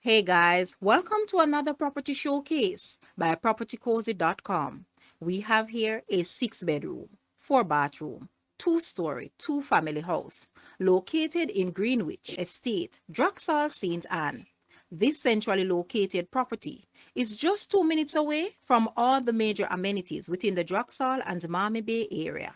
Hey guys, welcome to another property showcase by propertycozy.com. We have here a 6-bedroom, 4-bathroom, 2-story, 2-family house located in Greenwich Estate, Draxhall, St. Anne. This centrally located property is just 2 minutes away from all the major amenities within the Draxhall and Mamme Bay area,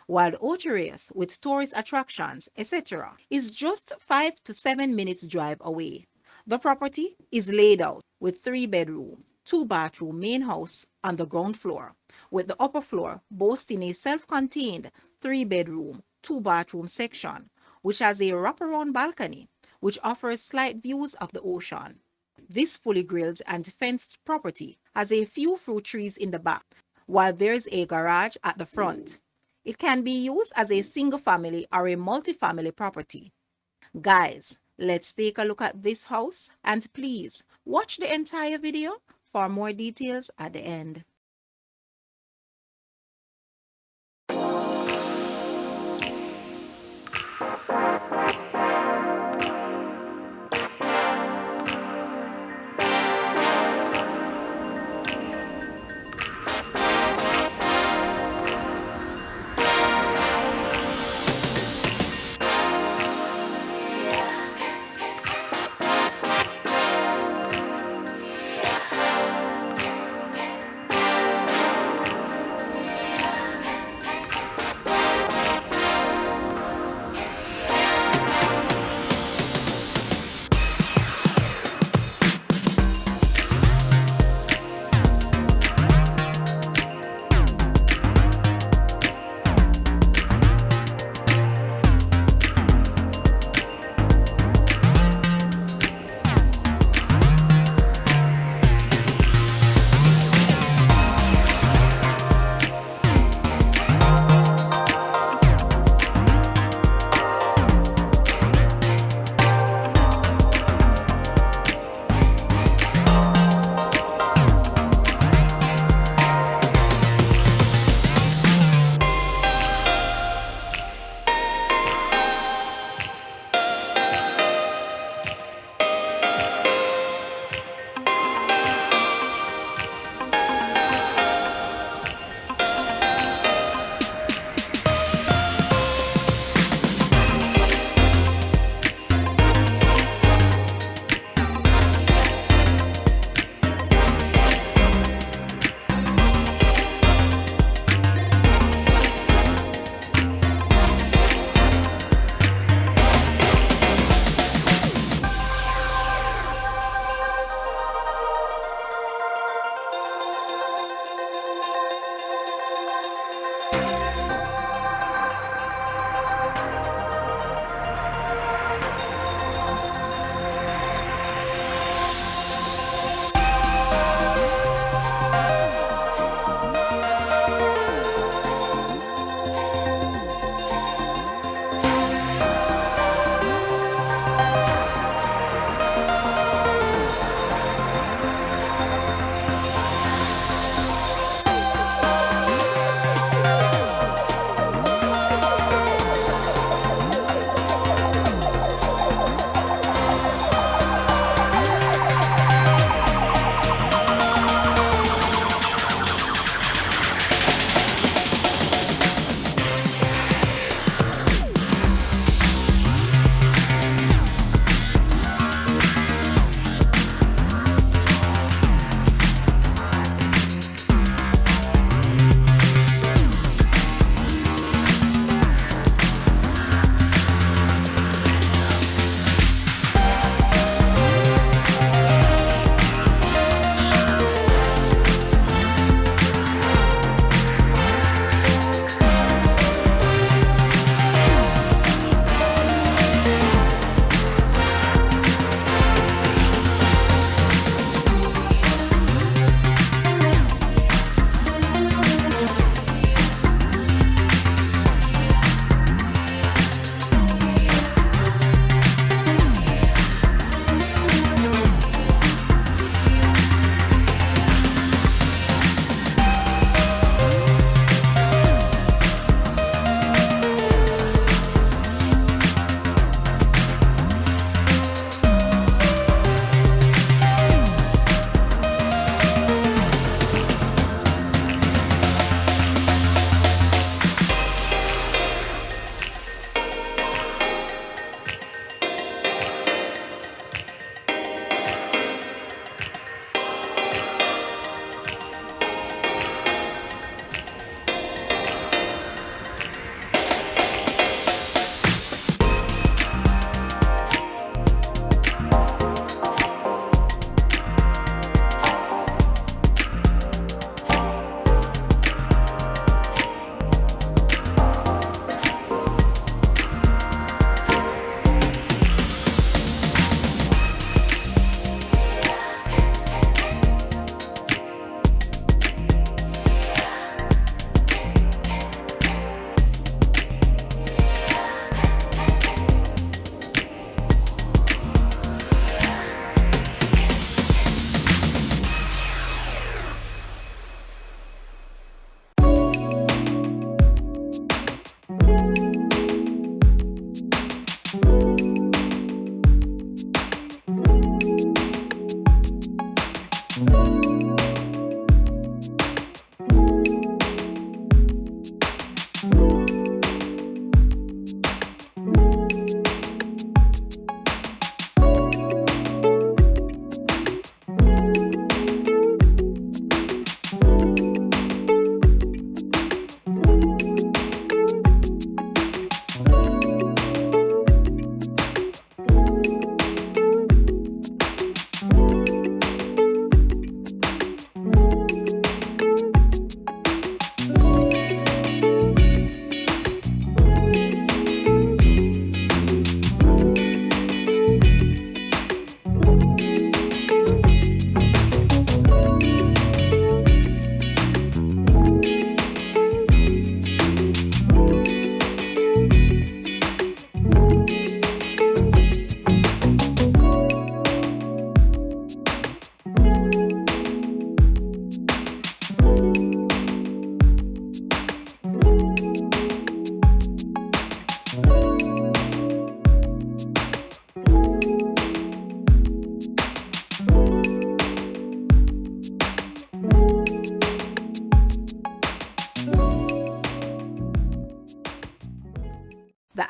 while Ocho Rios, with tourist attractions, etc., is just 5 to 7 minutes drive away. The property is laid out with 3-bedroom, 2-bathroom main house on the ground floor, with the upper floor boasting a self-contained 3-bedroom, 2-bathroom section, which has a wraparound balcony, which offers slight views of the ocean. This fully grilled and fenced property has a few fruit trees in the back, while there's a garage at the front. It can be used as a single family or a multi-family property. Guys, let's take a look at this house and please watch the entire video for more details at the end.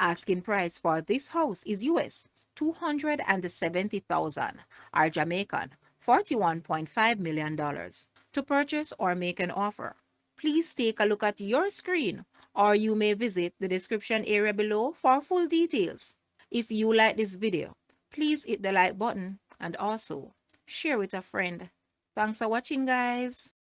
Asking price for this house is US 270,000 or Jamaican $41.5 million. To purchase or make an offer, please take a look at your screen or you may visit the description area below for full details. If you like this video, please hit the like button and also share with a friend. Thanks for watching, guys.